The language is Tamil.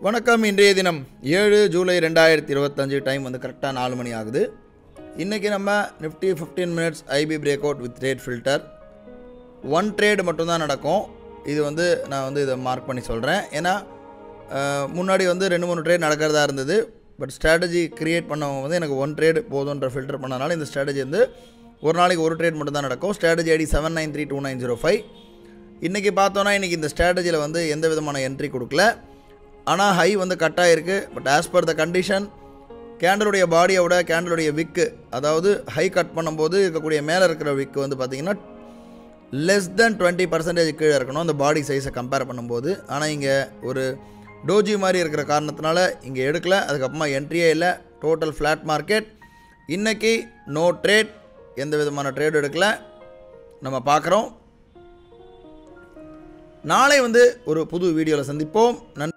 வணக்கம். இன்றைய தினம் 7 ஜூலை 2025 டைம் வந்து கரெக்டாக 4 மணி ஆகுது. இன்றைக்கி நம்ம Nifty 15 minutes IP break out with rate filter 1 trade மட்டும்தான் நடக்கும். இது வந்து நான் வந்து இதை மார்க் பண்ணி சொல்கிறேன். ஏன்னா முன்னாடி வந்து 2-3 ட்ரேட் நடக்கிறதா இருந்தது. பட் ஸ்ட்ராட்டஜி க்ரியேட் பண்ணவங்க வந்து எனக்கு 1 ட்ரேடு போதுன்ற ஃபில்டர் பண்ணனால இந்த ஸ்ட்ராட்டஜி வந்து ஒரு நாளைக்கு ஒரு ட்ரேட் மட்டும் தான் நடக்கும். Strategy ID 79320905. இன்றைக்கி பார்த்தோன்னா இன்றைக்கி இந்த ஸ்ட்ராட்டஜியில் வந்து எந்த விதமான என்ட்ரி கொடுக்கல. ஆனால் ஹை வந்து கட் ஆகிருக்கு. But as per the condition கேண்டலுடைய பாடியை விட கேண்டலுடைய விக்கு, அதாவது ஹை கட் பண்ணும்போது இருக்கக்கூடிய மேலே இருக்கிற விக்கு வந்து பார்த்திங்கன்னா லெஸ் தென் 20% கீழே இருக்கணும் அந்த பாடி சைஸை கம்பேர் பண்ணும்போது. ஆனால் இங்கே ஒரு டோஜி மாதிரி இருக்கிற காரணத்தினால இங்கே எடுக்கலை. அதுக்கப்புறமா என்ட்ரியே இல்லை. Total flat market. இன்றைக்கி நோ ட்ரேட், எந்த விதமான ட்ரேட் எடுக்கலை. நம்ம பார்க்குறோம். நாளை வந்து ஒரு புது வீடியோவில் சந்திப்போம். நன்றி.